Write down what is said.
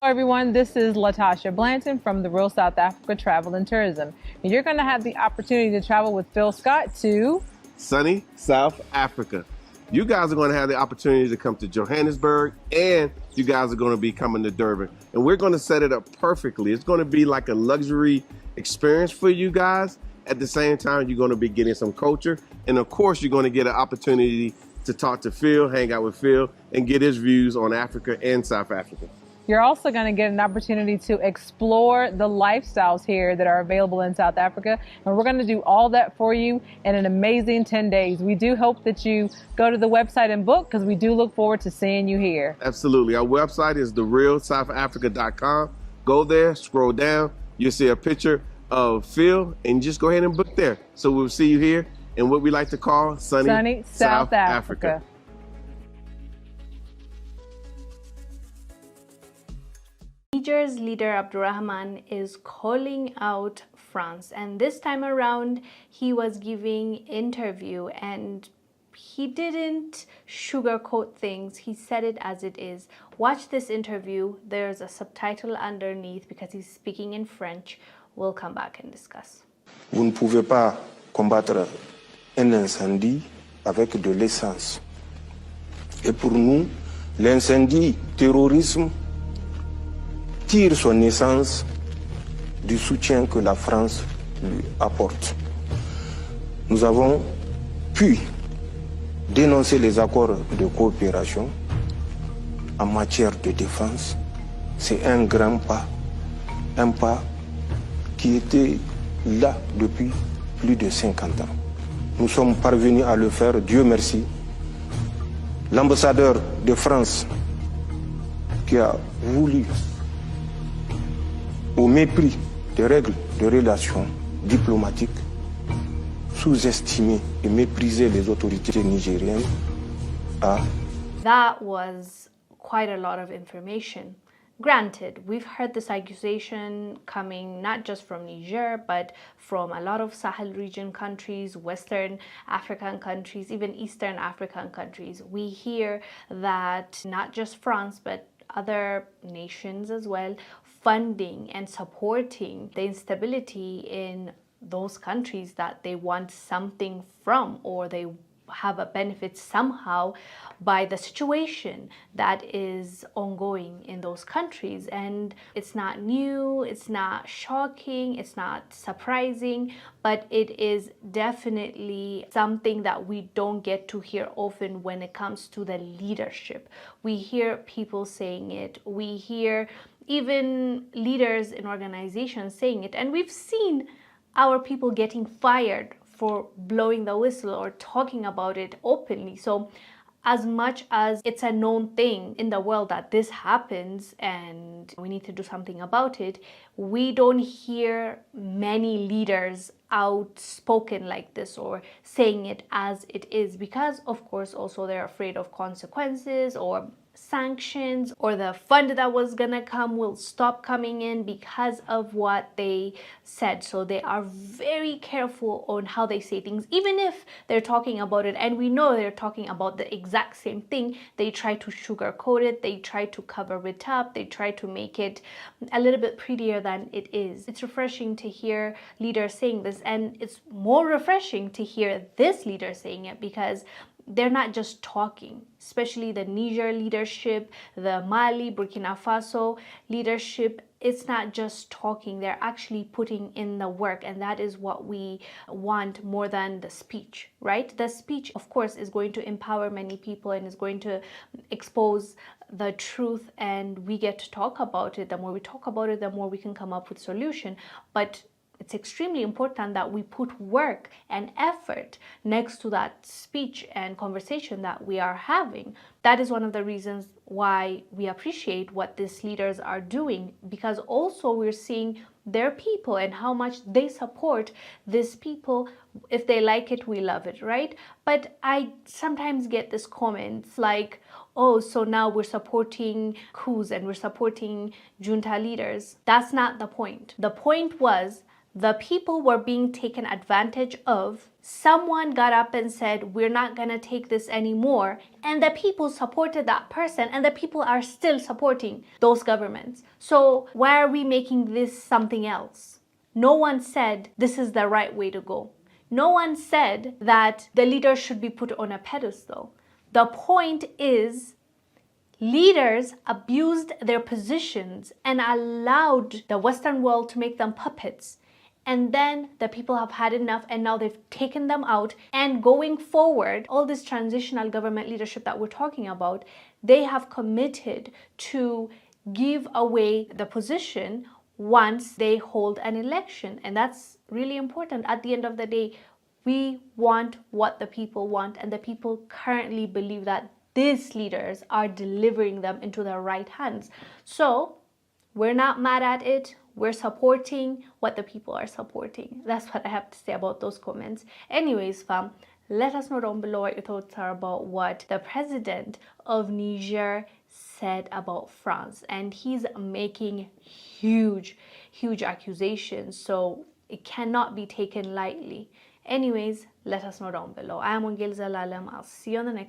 Hello everyone, this is Latasha Blanton from the Real South Africa Travel and Tourism. And you're going to have the opportunity to travel with Phil Scott to sunny South Africa. You guys are going to have the opportunity to come to Johannesburg, and you guys are going to be coming to Durban. And we're going to set it up perfectly. It's going to be like a luxury experience for you guys. At the same time, you're going to be getting some culture. And of course, you're going to get an opportunity to talk to Phil, hang out with Phil, and get his views on Africa and South Africa. You're also going to get an opportunity to explore the lifestyles here that are available in South Africa. And we're going to do all that for you in an amazing 10 days. We do hope that you go to the website and book, because we do look forward to seeing you here. Absolutely. Our website is therealsouthafrica.com. Go there, scroll down. You'll see a picture of Phil, and just go ahead and book there. So we'll see you here in what we like to call sunny South Africa. Niger's leader Abdurrahman is calling out France, and this time around he was giving interview and he didn't sugarcoat things. He said it as it is. Watch this interview. There's a subtitle underneath because he's speaking in French. We'll come back and discuss. Vous ne pouvez pas combattre un incendie avec de l'essence. Et pour nous, l'incendie terrorisme tire son essence du soutien que la France lui apporte. Nous avons pu dénoncer les accords de coopération en matière de défense. C'est un grand pas qui était là depuis plus de 50 ans. Nous sommes parvenus à le faire, Dieu merci. L'ambassadeur de France qui a voulu, au mépris des règles de relations diplomatiques, sous-estimer et mépriser les autorités nigériennes. That was quite a lot of information. Granted, we've heard this accusation coming not just from Niger, but from a lot of Sahel region countries, Western African countries, even Eastern African countries. We hear that not just France, but other nations as well, funding and supporting the instability in those countries that they want something from, or they have a benefit somehow by the situation that is ongoing in those countries. And it's not new, it's not shocking, it's not surprising, but it is definitely something that we don't get to hear often when it comes to the leadership. We hear people saying it, we hear even leaders in organizations saying it, and we've seen our people getting fired for blowing the whistle or talking about it openly. So as much as it's a known thing in the world that this happens and we need to do something about it, we don't hear many leaders outspoken like this or saying it as it is, because of course also they're afraid of consequences or sanctions, or the fund that was gonna come will stop coming in because of what they said. So they are very careful on how they say things, even if they're talking about it and we know they're talking about the exact same thing. They try to sugarcoat it, they try to cover it up, they try to make it a little bit prettier than it is. It's refreshing to hear leaders saying this, and it's more refreshing to hear this leader saying it, because they're not just talking, especially the Niger leadership, the Mali, Burkina Faso leadership. It's not just talking, they're actually putting in the work, and that is what we want more than the speech, right? The speech, of course, is going to empower many people and is going to expose the truth, and we get to talk about it. The more we talk about it, the more we can come up with solution. But it's extremely important that we put work and effort next to that speech and conversation that we are having. That is one of the reasons why we appreciate what these leaders are doing, because also we're seeing their people and how much they support these people. If they like it, we love it, right? But I sometimes get this comments like, oh, so now we're supporting coups and we're supporting junta leaders. That's not the point. The point was The people were being taken advantage of. Someone got up and said, we're not going to take this anymore. And the people supported that person, and the people are still supporting those governments. So why are we making this something else? No one said this is the right way to go. No one said that the leaders should be put on a pedestal. The point is, leaders abused their positions and allowed the Western world to make them puppets. And then the people have had enough, and now they've taken them out. And going forward, all this transitional government leadership that we're talking about, they have committed to give away the position once they hold an election. And that's really important. At the end of the day, we want what the people want, and the people currently believe that these leaders are delivering them into the right hands. So we're not mad at it. We're supporting what the people are supporting. That's what I have to say about those comments. Anyways, fam, let us know down below what your thoughts are about what the president of Niger said about France. And he's making huge accusations. So it cannot be taken lightly. Anyways, let us know down below. I am Wongel Zelalem. I'll see you on the next